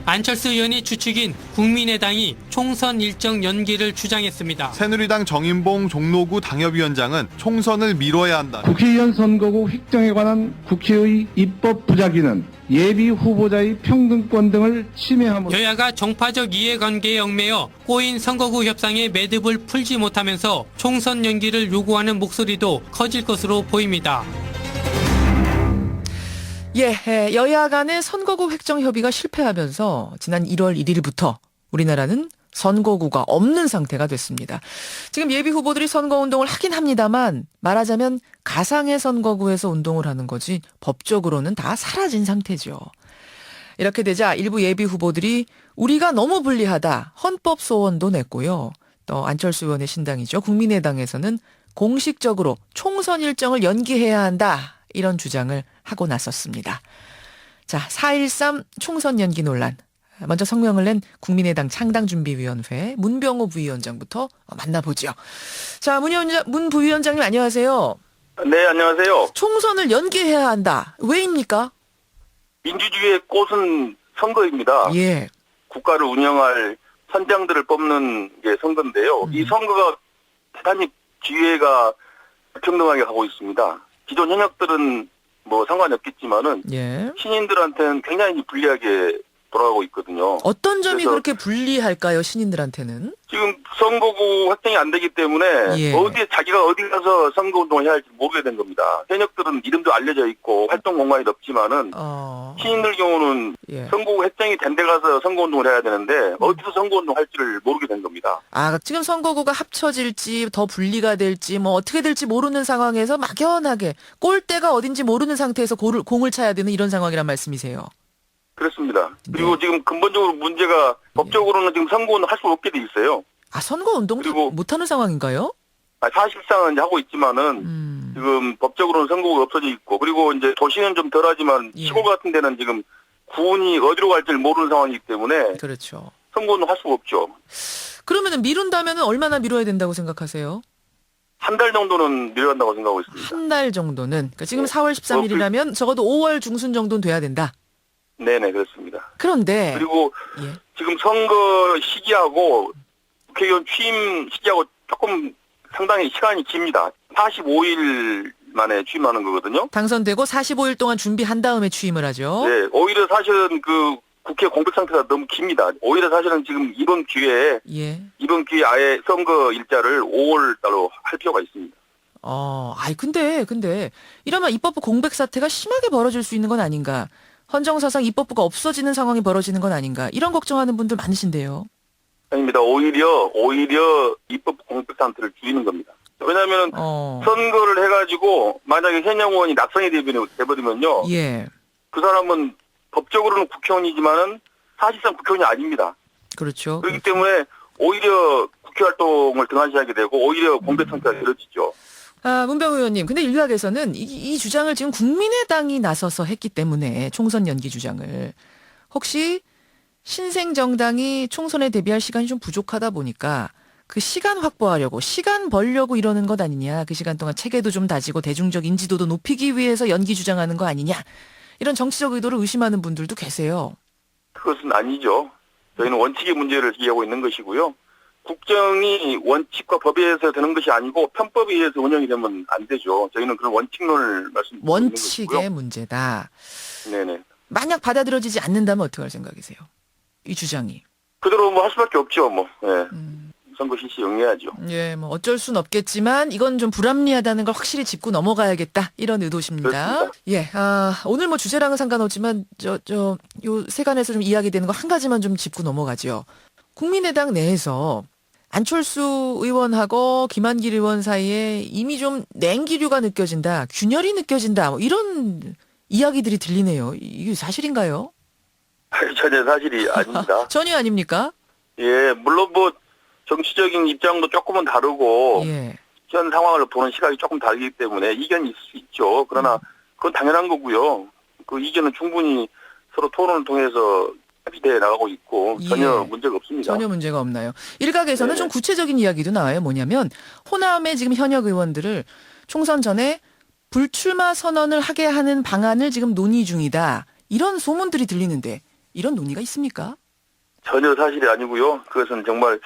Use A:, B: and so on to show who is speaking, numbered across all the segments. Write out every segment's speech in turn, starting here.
A: 안철수 의원이 주축인 국민의당이 총선 일정 연기를 주장했습니다.
B: 새누리당 정인봉 종로구 당협위원장은 총선을 미뤄야 한다.
C: 국회의원 선거구 획정에 관한 국회의 입법 부작위는 예비 후보자의 평등권 등을 침해함으로
A: 여야가 정파적 이해관계에 얽매여 꼬인 선거구 협상의 매듭을 풀지 못하면서 총선 연기를 요구하는 목소리도 커질 것으로 보입니다.
D: 여야 간의 선거구 획정 협의가 실패하면서 지난 1월 1일부터 우리나라는 선거구가 없는 상태가 됐습니다. 지금 예비 후보들이 선거운동을 하긴 합니다만 말하자면 가상의 선거구에서 운동을 하는 거지 법적으로는 다 사라진 상태죠. 이렇게 되자 일부 예비 후보들이 우리가 너무 불리하다 헌법 소원도 냈고요. 또 안철수 의원의 신당이죠. 국민의당에서는 공식적으로 총선 일정을 연기해야 한다. 이런 주장을 하고 나섰습니다. 자, 4.13 총선 연기 논란. 먼저 성명을 낸 국민의당 창당준비위원회 문병호 부위원장부터 만나보죠. 자, 문 부위원장님 안녕하세요.
E: 네, 안녕하세요.
D: 총선을 연기해야 한다. 왜입니까?
E: 민주주의의 꽃은 선거입니다.
D: 예.
E: 국가를 운영할 선장들을 뽑는 게 선거인데요. 이 선거가 대단히 기회가 평등하게 가고 있습니다. 기존 현역들은 뭐 상관이 없겠지만은
D: 예.
E: 신인들한테는 굉장히 불리하게 돌아가고 있거든요.
D: 어떤 점이
E: 그래서
D: 그렇게 불리할까요, 신인들한테는?
E: 지금 선거구 확정이 안 되기 때문에
D: 예.
E: 자기가 어디 가서 선거운동을 해야 할지 모르게 된 겁니다. 현역들은 이름도 알려져 있고 활동 공간이 넓지만은 신인들 경우는
D: 예.
E: 선거구 획정이 된 데 가서 선거운동을 해야 되는데 어디서 선거운동 할지를 모르게 된 겁니다.
D: 아, 지금 선거구가 합쳐질지 더 분리가 될지 뭐 어떻게 될지 모르는 상황에서 막연하게 골대가 어딘지 모르는 상태에서 공을 차야 되는 이런 상황이란 말씀이세요.
E: 그렇습니다. 그리고 지금 근본적으로 문제가 법적으로는 지금 선거운동 할 수 없게 돼 있어요.
D: 아, 선거 운동도
E: 그리고
D: 못하는 상황인가요?
E: 사실상은 이제 하고 있지만은 지금 법적으로는 선거구가 없어져 있고 그리고 이제 도시는 좀 덜하지만
D: 예.
E: 시골 같은 데는 지금 군이 어디로 갈지를 모르는 상황이기 때문에
D: 그렇죠.
E: 선거운동 할 수가 없죠.
D: 그러면은 미룬다면은 얼마나 미뤄야 된다고 생각하세요?
E: 한 달 정도는 미뤄간다고 생각하고 있습니다.
D: 한 달 정도는. 그러니까 지금
E: 네.
D: 4월 13일이라면 적어도 5월 중순 정도는 돼야 된다.
E: 네네, 그렇습니다.
D: 그런데
E: 그리고
D: 예.
E: 지금 선거 시기하고 국회의원 취임 시기하고 조금 상당히 시간이 깁니다. 45일 만에 취임하는 거거든요.
D: 당선되고 45일 동안 준비한 다음에 취임을 하죠.
E: 네, 오히려 사실은 그 국회 공백 상태가 너무 깁니다. 오히려 사실은 지금 이번 기회에 아예 선거 일자를 5월 달로 할 필요가 있습니다.
D: 근데 이러면 입법부 공백 사태가 심하게 벌어질 수 있는 건 아닌가? 헌정사상 입법부가 없어지는 상황이 벌어지는 건 아닌가? 이런 걱정하는 분들 많으신데요.
E: 아닙니다. 오히려 입법 공백 상태를 줄이는 겁니다. 왜냐하면 선거를 해가지고 만약에 현역 의원이 낙선이 돼버리면요.
D: 예.
E: 그 사람은 법적으로는 국회의원이지만은 사실상 국회의원이 아닙니다.
D: 그렇죠.
E: 그렇기 때문에 오히려 국회 활동을 등한시하게 되고 오히려 공백 상태가 길어지죠.
D: 문병호 의원님, 근데 일각에서는 이 주장을 지금 국민의당이 나서서 했기 때문에 총선 연기 주장을 혹시 신생정당이 총선에 대비할 시간이 좀 부족하다 보니까 그 시간 확보하려고 시간 벌려고 이러는 것 아니냐. 그 시간 동안 체계도 좀 다지고 대중적 인지도도 높이기 위해서 연기 주장하는 거 아니냐. 이런 정치적 의도를 의심하는 분들도 계세요.
E: 그것은 아니죠. 저희는 원칙의 문제를 제기하고 있는 것이고요. 국정이 원칙과 법에 의해서 되는 것이 아니고 편법에 의해서 운영이 되면 안 되죠. 저희는 그런 원칙론을 말씀드리고 있는 것이고요.
D: 원칙의 문제다.
E: 네네.
D: 만약 받아들여지지 않는다면 어떻게 할 생각이세요? 이 주장이.
E: 그대로 뭐 할 수밖에 없죠. 예. 선거 실시 응해야죠.
D: 예, 뭐 어쩔 순 없겠지만 이건 좀 불합리하다는 걸 확실히 짚고 넘어가야겠다. 이런 의도십니다.
E: 그렇습니다.
D: 예, 오늘 뭐 주제랑은 상관없지만 요 세간에서 좀 이야기되는 거 한 가지만 좀 짚고 넘어가죠. 국민의당 내에서 안철수 의원하고 김한길 의원 사이에 이미 좀 냉기류가 느껴진다, 균열이 느껴진다, 뭐 이런 이야기들이 들리네요. 이게 사실인가요?
E: 전혀 사실이 아닙니다.
D: 전혀 아닙니까?
E: 예, 물론 뭐 정치적인 입장도 조금은 다르고
D: 예.
E: 현 상황을 보는 시각이 조금 다르기 때문에 이견이 있을 수 있죠. 그러나 그건 당연한 거고요. 그 이견은 충분히 서로 토론을 통해서 합의되어 나가고 있고 전혀 문제가 없습니다.
D: 전혀 문제가 없나요? 일각에서는
E: 네네.
D: 좀 구체적인 이야기도 나와요. 뭐냐면 호남의 지금 현역 의원들을 총선 전에 불출마 선언을 하게 하는 방안을 지금 논의 중이다. 이런 소문들이 들리는데 이런 논의가 있습니까?
E: 전혀 사실이 아니고요. 그것은 정말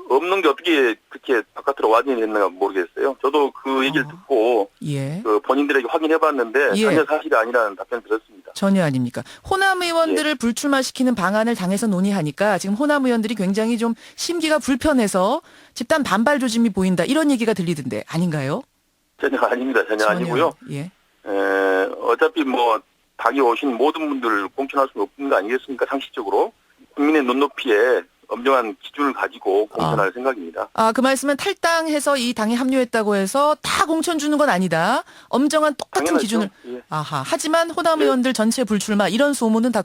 E: 없는 게 어떻게 그렇게 바깥으로 와전이 됐나 모르겠어요. 저도 그 얘기를 듣고
D: 예.
E: 그 본인들에게 확인해봤는데
D: 예.
E: 전혀 사실이 아니라는 답변을 들었습니다.
D: 전혀 아닙니까? 호남 의원들을 불출마시키는 방안을 당에서 논의하니까 지금 호남 의원들이 굉장히 좀 심기가 불편해서 집단 반발 조짐이 보인다. 이런 얘기가 들리던데 아닌가요?
E: 전혀 아닙니다. 전혀 아니고요.
D: 예.
E: 어차피 뭐 당에 오신 모든 분들을 공천할 수는 없는 거 아니겠습니까? 상식적으로 국민의 눈높이에 엄정한 기준을 가지고 공천할 생각입니다.
D: 아, 그 말씀은 탈당해서 이 당에 합류했다고 해서 다 공천 주는 건 아니다. 엄정한 똑같은
E: 당연하죠.
D: 기준을.
E: 예.
D: 아하. 하지만 호남
E: 예.
D: 의원들 전체 불출마 이런 소문은 다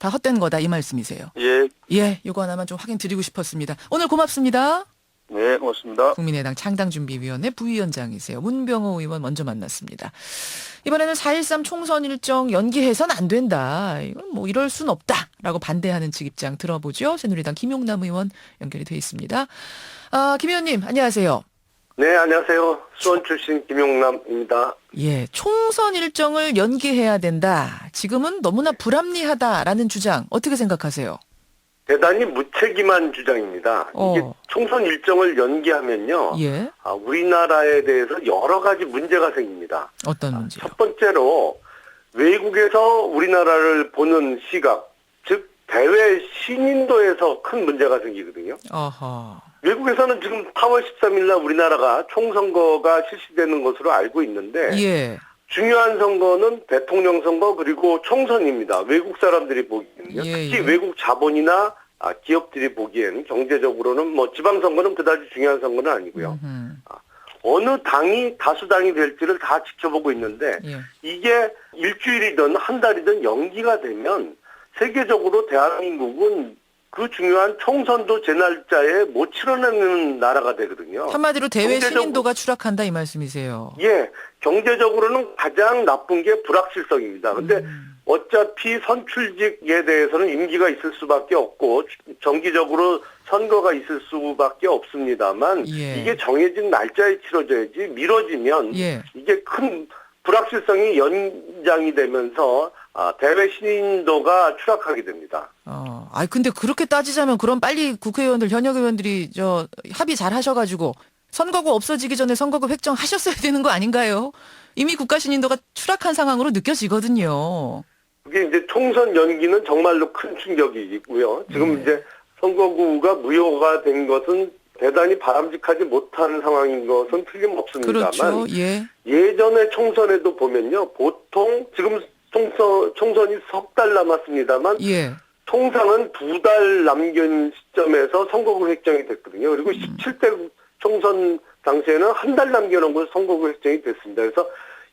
D: 헛된 거다 이 말씀이세요.
E: 예,
D: 예, 요거 하나만 좀 확인 드리고 싶었습니다. 오늘 고맙습니다.
E: 네, 고맙습니다.
D: 국민의당 창당준비위원회 부위원장이세요. 문병호 의원 먼저 만났습니다. 이번에는 4.13 총선 일정 연기해서는 안 된다. 이건 뭐 이럴 순 없다라고 반대하는 측 입장 들어보죠. 새누리당 김용남 의원 연결이 돼 있습니다. 김 의원님 안녕하세요.
F: 네, 안녕하세요. 수원 출신 김용남입니다.
D: 예, 총선 일정을 연기해야 된다. 지금은 너무나 불합리하다라는 주장 어떻게 생각하세요?
F: 대단히 무책임한 주장입니다. 이게 총선 일정을 연기하면요.
D: 예.
F: 우리나라에 대해서 여러 가지 문제가 생깁니다.
D: 어떤 문제요?
F: 첫 번째로 외국에서 우리나라를 보는 시각, 즉 대외 신인도에서 큰 문제가 생기거든요.
D: 어허.
F: 외국에서는 지금 4월 13일 날 우리나라가 총선거가 실시되는 것으로 알고 있는데
D: 예.
F: 중요한 선거는 대통령 선거 그리고 총선입니다. 외국 사람들이 보기에는요.
D: 예,
F: 특히
D: 예.
F: 외국 자본이나 기업들이 보기에는 경제적으로는 뭐 지방선거는 그다지 중요한 선거는 아니고요. 어느 당이 다수당이 될지를 다 지켜보고 있는데
D: 예.
F: 이게 일주일이든 한 달이든 연기가 되면 세계적으로 대한민국은 그 중요한 총선도 제 날짜에 못 치러내는 나라가 되거든요.
D: 한마디로 대외
F: 경제적-
D: 신인도가 추락한다 이 말씀이세요.
F: 예, 경제적으로는 가장 나쁜 게 불확실성입니다. 근데 어차피 선출직에 대해서는 임기가 있을 수밖에 없고 정기적으로 선거가 있을 수밖에 없습니다만
D: 예.
F: 이게 정해진 날짜에 치러져야지 미뤄지면
D: 예.
F: 이게 큰 불확실성이 연장이 되면서 대외 신인도가 추락하게 됩니다.
D: 근데 그렇게 따지자면 그럼 빨리 국회의원들, 현역 의원들이 합의 잘 하셔가지고 선거구 없어지기 전에 선거구 획정하셨어야 되는 거 아닌가요? 이미 국가 신인도가 추락한 상황으로 느껴지거든요.
F: 그게 이제 총선 연기는 정말로 큰 충격이고요. 지금 이제 선거구가 무효가 된 것은 대단히 바람직하지 못한 상황인 것은 틀림없습니다만
D: 그렇죠. 예.
F: 예전에 총선에도 보면요. 보통 지금 총선이 석 달 남았습니다만
D: 예.
F: 통상은 2달 남긴 시점에서 선거구 획정이 됐거든요. 그리고 17대 총선 당시에는 한 달 남겨놓은 선거구 획정이 됐습니다. 그래서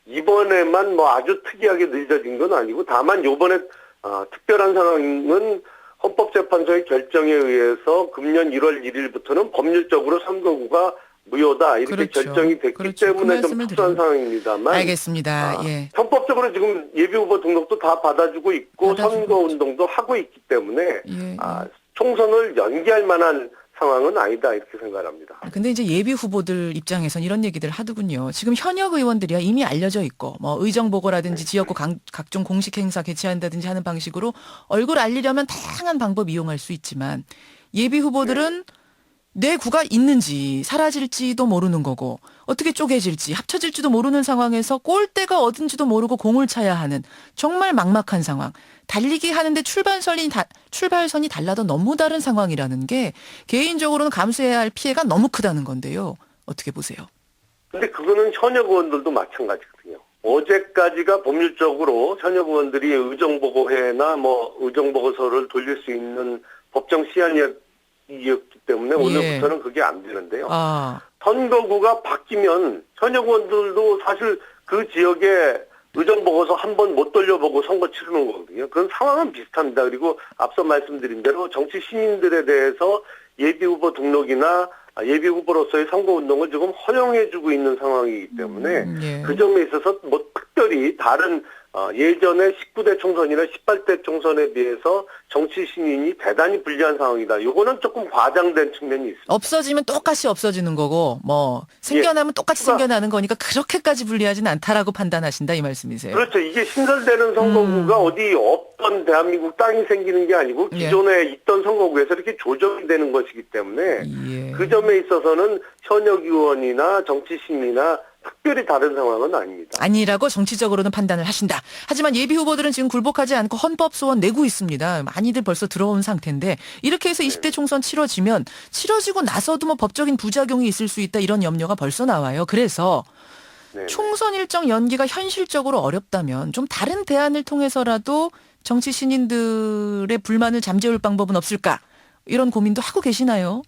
F: 이번에만 뭐 아주 특이하게 늦어진 건 아니고 다만 이번에 특별한 상황은 헌법재판소의 결정에 의해서 금년 1월 1일부터는 법률적으로 선거구가 무효다 이렇게
D: 그렇죠.
F: 결정이 됐기
D: 그렇죠.
F: 때문에
D: 그
F: 좀
D: 말씀을
F: 특수한
D: 드립니다.
F: 상황입니다만
D: 알겠습니다. 예.
F: 헌법적으로 지금 예비후보 등록도 다 받아주고 있고
D: 받아주고
F: 선거운동도 하고 있기 때문에
D: 예.
F: 총선을 연기할 만한 상황은 아니다 이렇게 생각합니다.
D: 근데 이제 예비 후보들 입장에선 이런 얘기들 하더군요. 지금 현역 의원들이야 이미 알려져 있고 뭐 의정 보고라든지 지역구 각종 공식 행사 개최한다든지 하는 방식으로 얼굴 알리려면 다양한 방법 이용할 수 있지만 예비 후보들은 내 구가 있는지 사라질지도 모르는 거고 어떻게 쪼개질지 합쳐질지도 모르는 상황에서 꼴대가 어딘지도 모르고 공을 차야 하는 정말 막막한 상황. 달리기 하는데 출발선이 달라도 너무 다른 상황이라는 게 개인적으로는 감수해야 할 피해가 너무 크다는 건데요. 어떻게 보세요?
F: 근데 그거는 현역 의원들도 마찬가지거든요. 어제까지가 법률적으로 현역 의원들이 의정보고회나 뭐 의정보고서를 돌릴 수 있는 법정 시한이었기 때문에 오늘부터는 그게 안 되는데요. 선거구가 바뀌면 현역 의원들도 사실 그 지역에 의정보고서 한 번 못 돌려보고 선거 치르는 거거든요. 그런 상황은 비슷합니다. 그리고 앞서 말씀드린 대로 정치 시민들에 대해서 예비후보 등록이나 예비후보로서의 선거운동을 지금 허용해주고 있는 상황이기 때문에 그 점에 있어서 뭐 특별히 다른 예전에 19대 총선이나 18대 총선에 비해서 정치 신인이 대단히 불리한 상황이다. 요거는 조금 과장된 측면이 있습니다.
D: 없어지면 똑같이 없어지는 거고 뭐 생겨나면 똑같이 생겨나는 거니까 그렇게까지 불리하진 않다라고 판단하신다 이 말씀이세요.
F: 그렇죠. 이게 신설되는 선거구가 어디 없던 대한민국 땅이 생기는 게 아니고 기존에 있던 선거구에서 이렇게 조정이 되는 것이기 때문에
D: 예.
F: 그 점에 있어서는 현역 의원이나 정치 신인이나 특별히 다른 상황은 아닙니다.
D: 아니라고 정치적으로는 판단을 하신다. 하지만 예비 후보들은 지금 굴복하지 않고 헌법 소원 내고 있습니다. 많이들 벌써 들어온 상태인데 이렇게 해서 20대 총선 치러지면 치러지고 나서도 뭐 법적인 부작용이 있을 수 있다 이런 염려가 벌써 나와요. 그래서
F: 네.
D: 총선 일정 연기가 현실적으로 어렵다면 좀 다른 대안을 통해서라도 정치 신인들의 불만을 잠재울 방법은 없을까? 이런 고민도 하고 계시나요?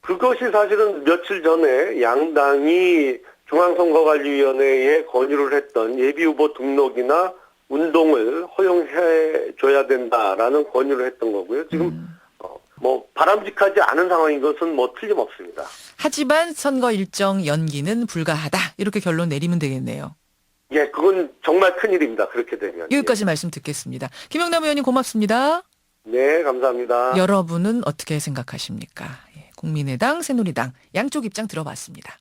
F: 그것이 사실은 며칠 전에 양당이 중앙선거관리위원회에 건의를 했던 예비후보 등록이나 운동을 허용해줘야 된다라는 건의를 했던 거고요. 지금 뭐 바람직하지 않은 상황인 것은 뭐 틀림없습니다.
D: 하지만 선거 일정 연기는 불가하다. 이렇게 결론 내리면 되겠네요.
F: 예, 그건 정말 큰일입니다. 그렇게 되면.
D: 여기까지 말씀 듣겠습니다. 김영남 의원님 고맙습니다.
F: 네, 감사합니다.
D: 여러분은 어떻게 생각하십니까? 예, 국민의당, 새누리당 양쪽 입장 들어봤습니다.